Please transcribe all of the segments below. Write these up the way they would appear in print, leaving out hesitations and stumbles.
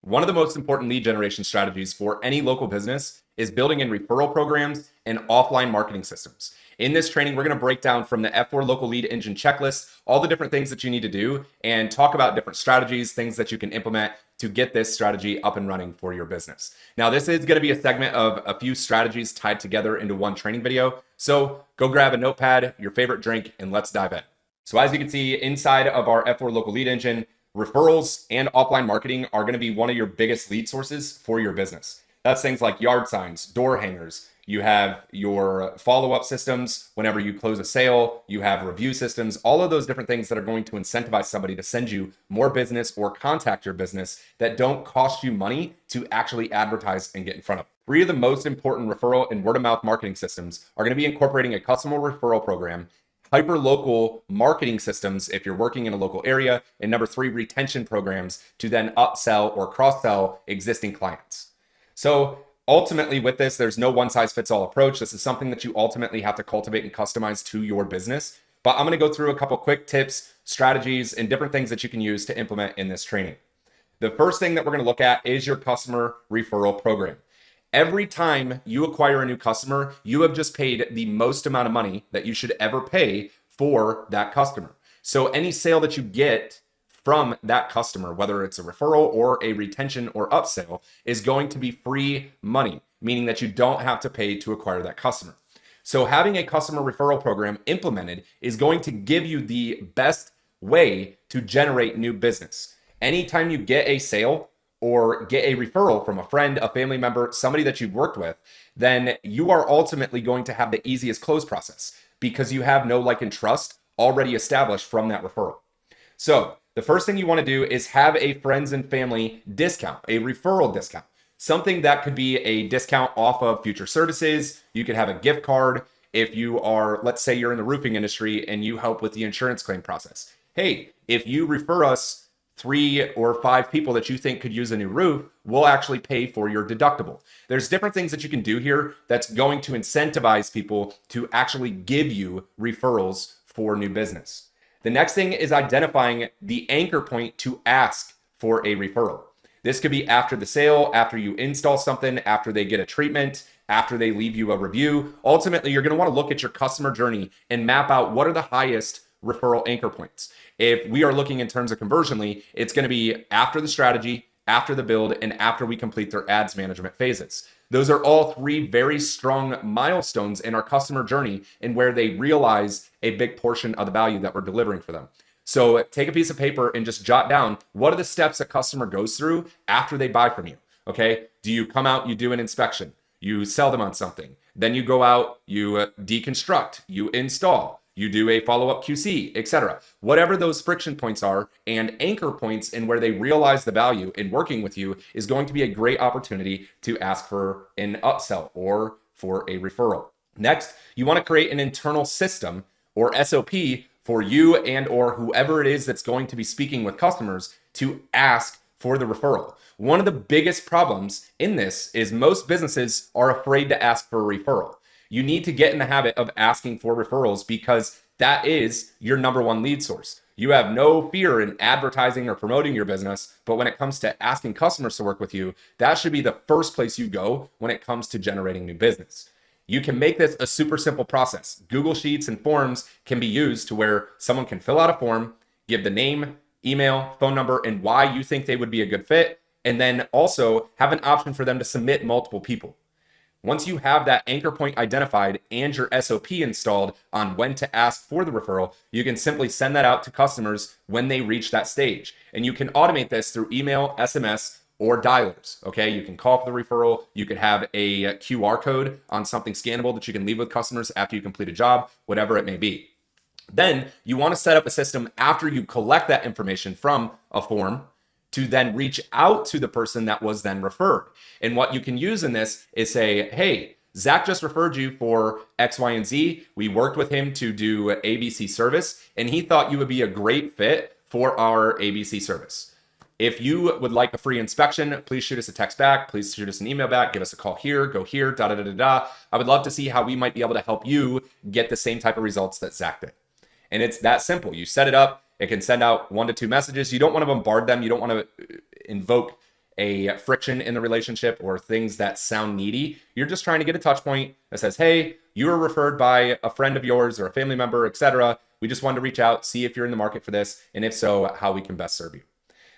One of the most important lead generation strategies for any local business is building in referral programs and offline marketing systems. In this training, we're going to break down from the F4 local lead engine checklist, all the different things that you need to do, and talk about different strategies, things that you can implement to get this strategy up and running for your business. Now, this is going to be a segment of a few strategies tied together into one training video. So go grab a notepad, your favorite drink, and let's dive in. So as you can see inside of our F4 local lead engine, referrals and offline marketing are going to be one of your biggest lead sources for your business. That's things like yard signs, door hangers. You have your follow-up systems whenever you close a sale. You have review systems, all of those different things that are going to incentivize somebody to send you more business or contact your business that don't cost you money to actually advertise and get in front of. Three of the most important referral and word-of-mouth marketing systems are going to be incorporating a customer referral program, hyper-local marketing systems if you're working in a local area, and number three, retention programs to then upsell or cross-sell existing clients. So ultimately with this, there's no one-size-fits-all approach. This is something that you ultimately have to cultivate and customize to your business. But I'm going to go through a couple quick tips, strategies, and different things that you can use to implement in this training. The first thing that we're going to look at is your customer referral program. Every time you acquire a new customer, you have just paid the most amount of money that you should ever pay for that customer. So any sale that you get from that customer, whether it's a referral or a retention or upsell, is going to be free money, meaning that you don't have to pay to acquire that customer. So having a customer referral program implemented is going to give you the best way to generate new business. Anytime you get a sale or get a referral from a friend, a family member, somebody that you've worked with, then you are ultimately going to have the easiest close process because you have know, like, and trust already established from that referral. So the first thing you want to do is have a friends and family discount, a referral discount, something that could be a discount off of future services. You could have a gift card. If you are, let's say you're in the roofing industry and you help with the insurance claim process. Hey, if you refer us 3 or 5 people that you think could use a new roof, we'll actually pay for your deductible. There's different things that you can do here that's going to incentivize people to actually give you referrals for new business. The next thing is identifying the anchor point to ask for a referral. This could be after the sale, after you install something, after they get a treatment, after they leave you a review. Ultimately, you're going to want to look at your customer journey and map out what are the highest referral anchor points. If we are looking in terms of conversion lead, it's going to be after the strategy, after the build, and after we complete their ads management phases. Those are all three very strong milestones in our customer journey and where they realize a big portion of the value that we're delivering for them. So take a piece of paper and just jot down what are the steps a customer goes through after they buy from you. Okay. Do you come out, you do an inspection, you sell them on something, then you go out, you deconstruct, you install, you do a follow-up QC, etc. Whatever those friction points are and anchor points in where they realize the value in working with you is going to be a great opportunity to ask for an upsell or for a referral. Next, you want to create an internal system or SOP for you and or whoever it is that's going to be speaking with customers to ask for the referral. One of the biggest problems in this is most businesses are afraid to ask for a referral. You need to get in the habit of asking for referrals because that is your number one lead source. You have no fear in advertising or promoting your business, but when it comes to asking customers to work with you, that should be the first place you go when it comes to generating new business. You can make this a super simple process. Google Sheets and forms can be used to where someone can fill out a form, give the name, email, phone number, and why you think they would be a good fit, and then also have an option for them to submit multiple people. Once you have that anchor point identified and your SOP installed on when to ask for the referral, you can simply send that out to customers when they reach that stage. And you can automate this through email, SMS, or dialers. Okay, you can call for the referral. You could have a QR code on something scannable that you can leave with customers after you complete a job, whatever it may be. Then you want to set up a system after you collect that information from a form to then reach out to the person that was then referred. And what you can use in this is say, hey, Zach just referred you for X, Y, and Z. We worked with him to do ABC service, and he thought you would be a great fit for our ABC service. If you would like a free inspection, please shoot us a text back. Please shoot us an email back. Give us a call here, go here, da da da da da. I would love to see how we might be able to help you get the same type of results that Zach did. And it's that simple. You set it up. It can send out 1 to 2 messages. You don't want to bombard them. You don't want to invoke a friction in the relationship or things that sound needy. You're just trying to get a touch point that says, hey, you were referred by a friend of yours or a family member, etc. We just wanted to reach out, see if you're in the market for this, and if so, how we can best serve you.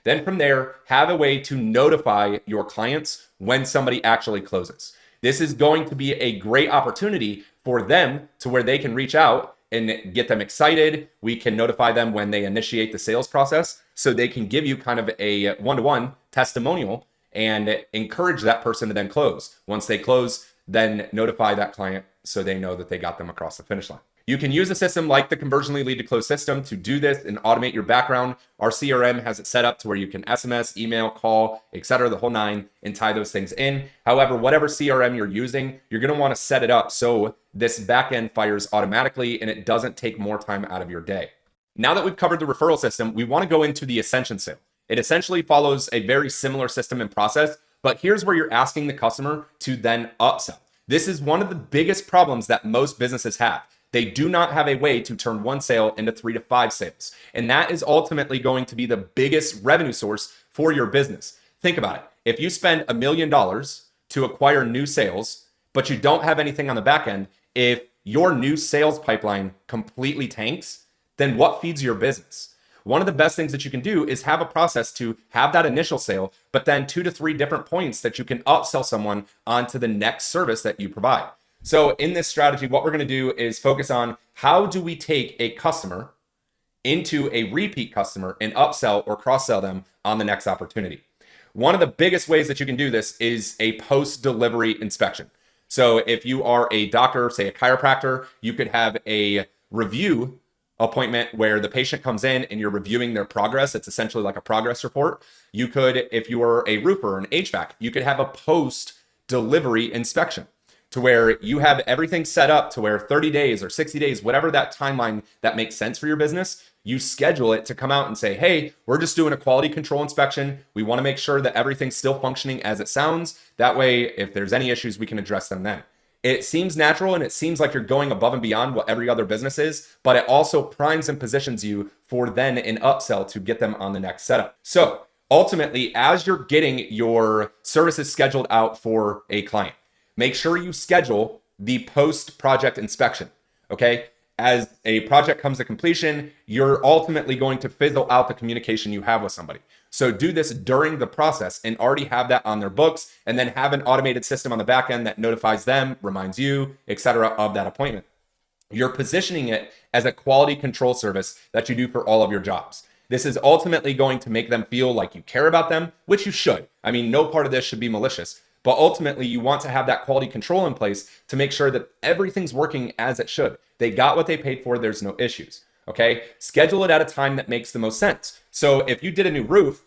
Then from there, have a way to notify your clients when somebody actually closes. This is going to be a great opportunity for them to where they can reach out and get them excited. We can notify them when they initiate the sales process so they can give you kind of a one-to-one testimonial and encourage that person to then close. Once they close, then notify that client so they know that they got them across the finish line. You can use a system like the conversion lead to close system to do this and automate your background. Our CRM has it set up to where you can SMS, email, call, etc., the whole nine, and tie those things in. However, whatever CRM you're using, you're going to want to set it up so this backend fires automatically and it doesn't take more time out of your day. Now that we've covered the referral system, we want to go into the Ascension sale. It essentially follows a very similar system and process, but here's where you're asking the customer to then upsell. This is one of the biggest problems that most businesses have. They do not have a way to turn one sale into 3 to 5 sales. And that is ultimately going to be the biggest revenue source for your business. Think about it. If you spend $1 million to acquire new sales, but you don't have anything on the back end, if your new sales pipeline completely tanks, then what feeds your business? One of the best things that you can do is have a process to have that initial sale, but then 2 to 3 different points that you can upsell someone onto the next service that you provide. So in this strategy, what we're going to do is focus on how do we take a customer into a repeat customer and upsell or cross-sell them on the next opportunity. One of the biggest ways that you can do this is a post-delivery inspection. So if you are a doctor, say a chiropractor, you could have a review appointment where the patient comes in and you're reviewing their progress. It's essentially like a progress report. You could, if you were a roofer or an HVAC, you could have a post-delivery inspection to where you have everything set up to where 30 days or 60 days, whatever that timeline that makes sense for your business, you schedule it to come out and say, hey, we're just doing a quality control inspection. We want to make sure that everything's still functioning as it sounds. That way, if there's any issues, we can address them then. It seems natural and it seems like you're going above and beyond what every other business is, but it also primes and positions you for then an upsell to get them on the next setup. So ultimately, as you're getting your services scheduled out for a client, make sure you schedule the post-project inspection, okay? As a project comes to completion, you're ultimately going to fizzle out the communication you have with somebody. So do this during the process and already have that on their books and then have an automated system on the back end that notifies them, reminds you, etc., of that appointment. You're positioning it as a quality control service that you do for all of your jobs. This is ultimately going to make them feel like you care about them, which you should. I mean, no part of this should be malicious. But ultimately, you want to have that quality control in place to make sure that everything's working as it should. They got what they paid for. There's no issues. Okay. Schedule it at a time that makes the most sense. So if you did a new roof,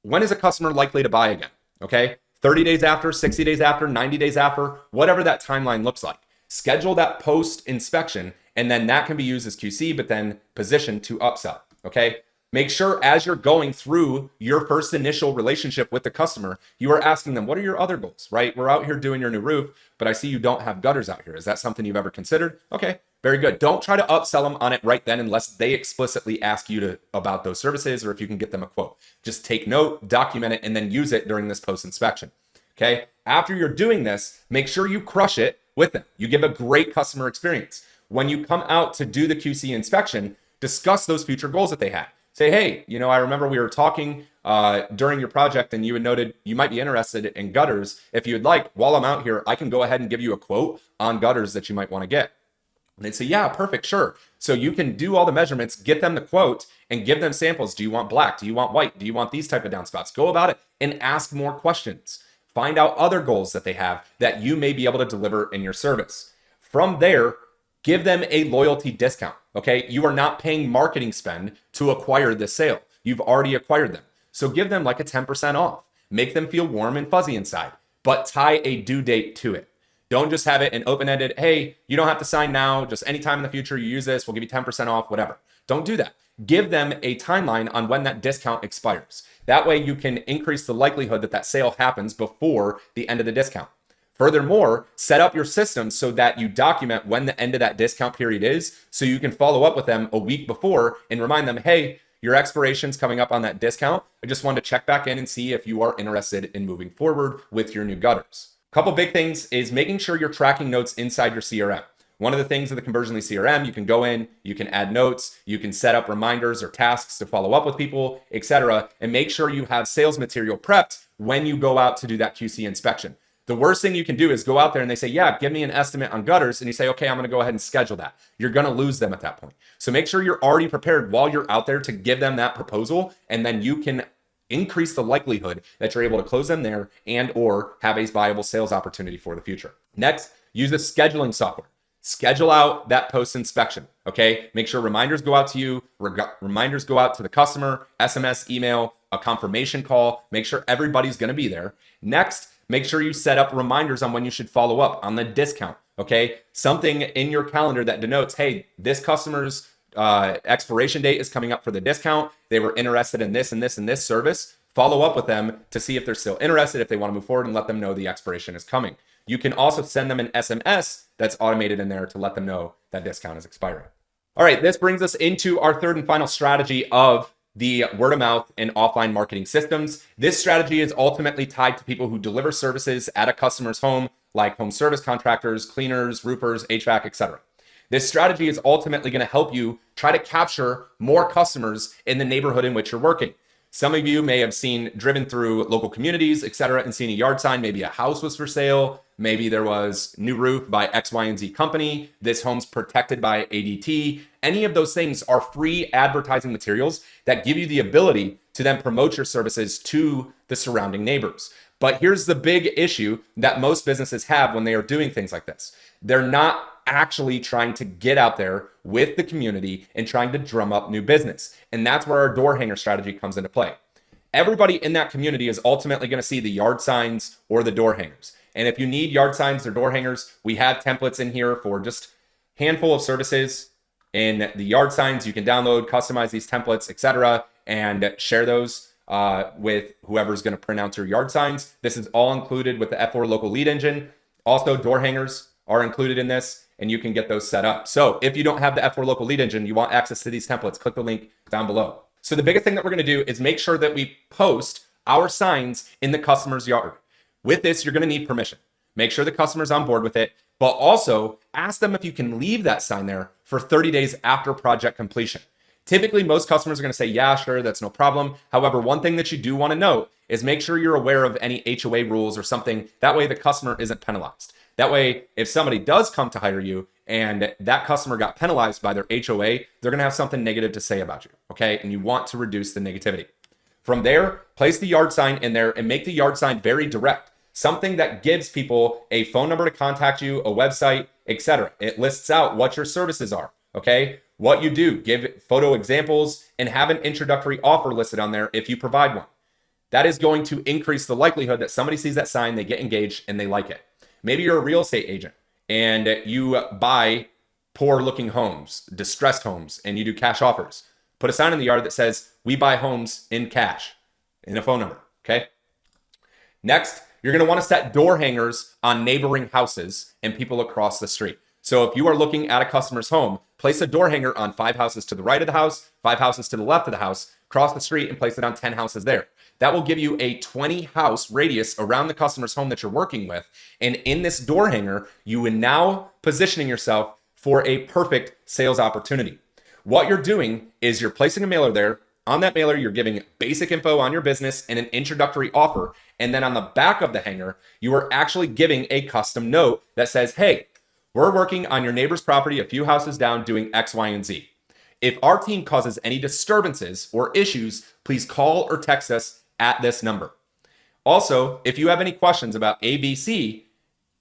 when is a customer likely to buy again? Okay. 30 days after, 60 days after, 90 days after, whatever that timeline looks like. Schedule that post inspection, and then that can be used as QC, but then positioned to upsell. Okay. Make sure as you're going through your first initial relationship with the customer, you are asking them, what are your other goals, right? We're out here doing your new roof, but I see you don't have gutters out here. Is that something you've ever considered? Okay, very good. Don't try to upsell them on it right then unless they explicitly ask you about those services or if you can get them a quote. Just take note, document it, and then use it during this post-inspection. Okay, after you're doing this, make sure you crush it with them. You give a great customer experience. When you come out to do the QC inspection, discuss those future goals that they had. Say, hey, I remember we were talking during your project and you had noted you might be interested in gutters. If you'd like, while I'm out here, I can go ahead and give you a quote on gutters that you might want to get. And they'd say, yeah, perfect, sure. So you can do all the measurements, get them the quote, and give them samples. Do you want black? Do you want white? Do you want these type of downspouts? Go about it and ask more questions. Find out other goals that they have that you may be able to deliver in your service. From there, give them a loyalty discount, okay? You are not paying marketing spend to acquire this sale. You've already acquired them. So give them like a 10% off. Make them feel warm and fuzzy inside, but tie a due date to it. Don't just have it an open-ended, hey, you don't have to sign now, just anytime in the future you use this, we'll give you 10% off, whatever. Don't do that. Give them a timeline on when that discount expires. That way you can increase the likelihood that that sale happens before the end of the discount. Furthermore, set up your system so that you document when the end of that discount period is so you can follow up with them a week before and remind them, hey, your expiration's coming up on that discount. I just wanted to check back in and see if you are interested in moving forward with your new gutters. A couple big things is making sure you're tracking notes inside your CRM. One of the things of the Conversionly CRM, you can go in, you can add notes, you can set up reminders or tasks to follow up with people, etc., and make sure you have sales material prepped when you go out to do that QC inspection. The worst thing you can do is go out there and they say, yeah, give me an estimate on gutters. And you say, okay, I'm going to go ahead and schedule that. You're going to lose them at that point. So make sure you're already prepared while you're out there to give them that proposal. And then you can increase the likelihood that you're able to close them there and or have a viable sales opportunity for the future. Next, use the scheduling software. Schedule out that post inspection, okay? Make sure reminders go out to you, reminders go out to the customer, SMS, email, a confirmation call. Make sure everybody's gonna be there. Next, make sure you set up reminders on when you should follow up on the discount, okay? Something in your calendar that denotes, hey, this customer's expiration date is coming up for the discount. They were interested in this and this and this service. Follow up with them to see if they're still interested, if they wanna move forward, and let them know the expiration is coming. You can also send them an SMS that's automated in there to let them know that discount is expiring. All right, this brings us into our third and final strategy of the word of mouth and offline marketing systems. This strategy is ultimately tied to people who deliver services at a customer's home, like home service contractors, cleaners, roofers, HVAC, etc. This strategy is ultimately going to help you try to capture more customers in the neighborhood in which you're working. Some of you may have driven through local communities, etc., and seen a yard sign. Maybe a house was for sale. Maybe there was new roof by X, Y, and Z company. This home's protected by ADT. Any of those things are free advertising materials that give you the ability to then promote your services to the surrounding neighbors. But here's the big issue that most businesses have when they are doing things like this. They're not actually trying to get out there with the community and trying to drum up new business. And that's where our door hanger strategy comes into play. Everybody in that community is ultimately going to see the yard signs or the door hangers. And if you need yard signs or door hangers, we have templates in here for just a handful of services. In the yard signs, you can download, customize these templates, etc., and share those with whoever's going to print out your yard signs. This is all included with the F4 local lead engine. Also, door hangers are included in this, and you can get those set up. So if you don't have the F4 local lead engine, you want access to these templates, click the link down below. So the biggest thing that we're going to do is make sure that we post our signs in the customer's yard. With this, you're going to need permission. Make sure the customer's on board with it, but also ask them if you can leave that sign there for 30 days after project completion. Typically, most customers are going to say, yeah, sure, that's no problem. However, one thing that you do want to note is make sure you're aware of any HOA rules or something. That way the customer isn't penalized. That way, if somebody does come to hire you and that customer got penalized by their HOA, they're going to have something negative to say about you, okay? And you want to reduce the negativity. From there, place the yard sign in there and make the yard sign very direct. Something that gives people a phone number to contact you, a website, etc. It lists out what your services are, okay? What you do, give photo examples, and have an introductory offer listed on there if you provide one. That is going to increase the likelihood that somebody sees that sign, they get engaged, and they like it. Maybe you're a real estate agent and you buy poor looking homes, distressed homes, and you do cash offers. Put a sign in the yard that says, we buy homes in cash, and a phone number, okay? Next, you're going to want to set door hangers on neighboring houses and people across the street. So if you are looking at a customer's home, place a door hanger on 5 houses to the right of the house, 5 houses to the left of the house, cross the street and place it on 10 houses there. That will give you a 20 house radius around the customer's home that you're working with. And in this door hanger, you are now positioning yourself for a perfect sales opportunity. What you're doing is you're placing a mailer there. On that mailer, you're giving basic info on your business and an introductory offer. And then on the back of the hanger, you are actually giving a custom note that says, hey, we're working on your neighbor's property a few houses down doing X, Y, and Z. If our team causes any disturbances or issues, please call or text us at this number. Also, if you have any questions about ABC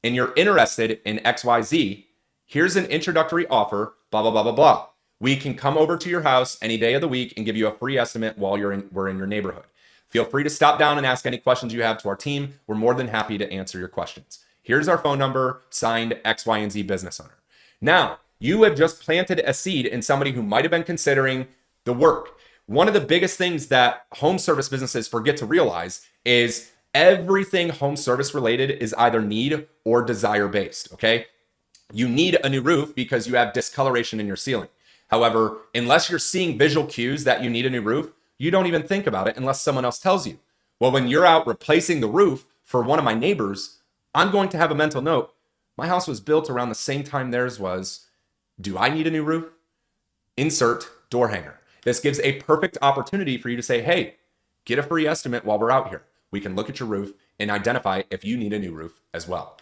and you're interested in XYZ, here's an introductory offer, blah, blah, blah, blah, blah. We can come over to your house any day of the week and give you a free estimate while we're in your neighborhood. Feel free to stop down and ask any questions you have to our team. We're more than happy to answer your questions. Here's our phone number, signed X, Y, and Z business owner. Now, you have just planted a seed in somebody who might have been considering the work. One of the biggest things that home service businesses forget to realize is everything home service related is either need or desire based, okay? You need a new roof because you have discoloration in your ceiling. However, unless you're seeing visual cues that you need a new roof, you don't even think about it unless someone else tells you. Well, when you're out replacing the roof for one of my neighbors, I'm going to have a mental note. My house was built around the same time theirs was. Do I need a new roof? Insert door hanger. This gives a perfect opportunity for you to say, hey, get a free estimate while we're out here. We can look at your roof and identify if you need a new roof as well.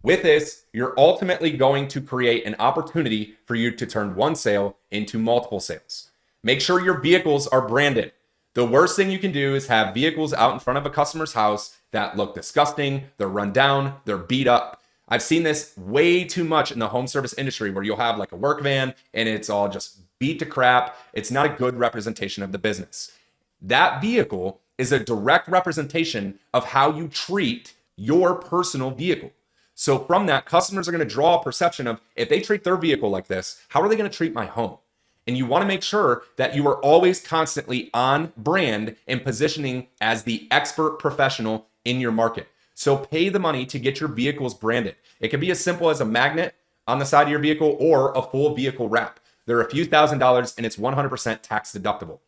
With this, you're ultimately going to create an opportunity for you to turn one sale into multiple sales. Make sure your vehicles are branded. The worst thing you can do is have vehicles out in front of a customer's house that look disgusting, they're run down, they're beat up. I've seen this way too much in the home service industry where you'll have like a work van and it's all just beat to crap. It's not a good representation of the business. That vehicle is a direct representation of how you treat your personal vehicle. So from that, customers are going to draw a perception of, if they treat their vehicle like this, how are they going to treat my home? And you want to make sure that you are always constantly on brand and positioning as the expert professional in your market. So pay the money to get your vehicles branded. It can be as simple as a magnet on the side of your vehicle or a full vehicle wrap. They're a few $1,000s and it's 100% tax deductible.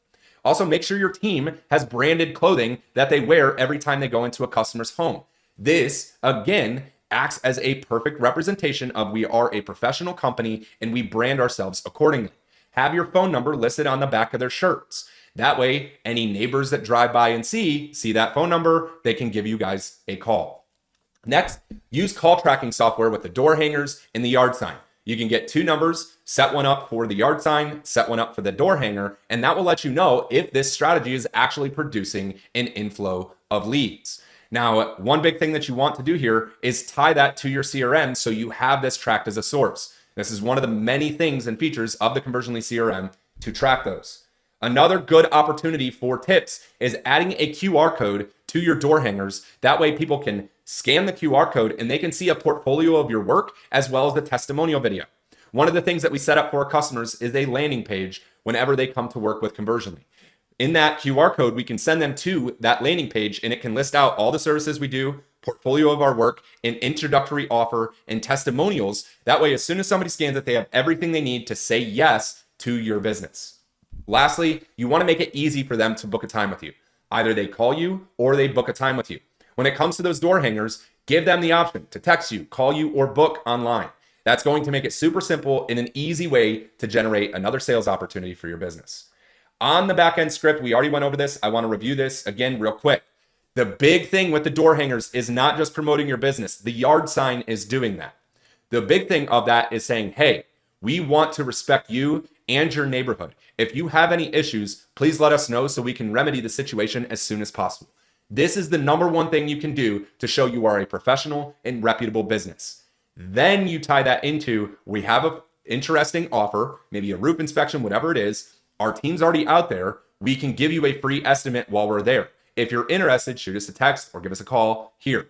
Also, make sure your team has branded clothing that they wear every time they go into a customer's home. This, again, acts as a perfect representation of we are a professional company and we brand ourselves accordingly. Have your phone number listed on the back of their shirts. That way, any neighbors that drive by and see that phone number, they can give you guys a call. Next, use call tracking software with the door hangers and the yard sign. You can get two numbers, set one up for the yard sign, set one up for the door hanger, and that will let you know if this strategy is actually producing an inflow of leads. Now, one big thing that you want to do here is tie that to your CRM so you have this tracked as a source. This is one of the many things and features of the Conversion Lead CRM to track those. Another good opportunity for tips is adding a QR code to your door hangers. That way people can scan the QR code and they can see a portfolio of your work as well as the testimonial video. One of the things that we set up for our customers is a landing page whenever they come to work with Conversion Lead. In that QR code, we can send them to that landing page and it can list out all the services we do, portfolio of our work, an introductory offer, and testimonials. That way, as soon as somebody scans it, they have everything they need to say yes to your business. Lastly, you want to make it easy for them to book a time with you. Either they call you or they book a time with you. When it comes to those door hangers, give them the option to text you, call you, or book online. That's going to make it super simple and an easy way to generate another sales opportunity for your business. On the back-end script, we already went over this. I want to review this again real quick. The big thing with the door hangers is not just promoting your business. The yard sign is doing that. The big thing of that is saying, hey, we want to respect you and your neighborhood. If you have any issues, please let us know so we can remedy the situation as soon as possible. This is the number one thing you can do to show you are a professional and reputable business. Then you tie that into, we have an interesting offer, maybe a roof inspection, whatever it is. Our team's already out there. We can give you a free estimate while we're there. If you're interested, shoot us a text or give us a call here.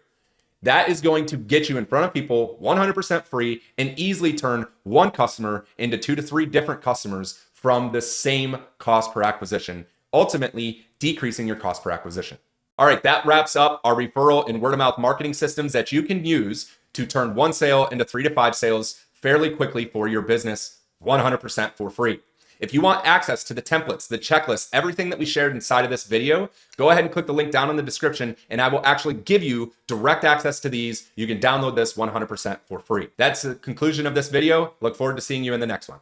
That is going to get you in front of people 100% free and easily turn one customer into 2 to 3 different customers from the same cost per acquisition, ultimately decreasing your cost per acquisition. All right, that wraps up our referral and word of mouth marketing systems that you can use to turn one sale into 3 to 5 sales fairly quickly for your business, 100% for free. If you want access to the templates, the checklists, everything that we shared inside of this video, go ahead and click the link down in the description and I will actually give you direct access to these. You can download this 100% for free. That's the conclusion of this video. Look forward to seeing you in the next one.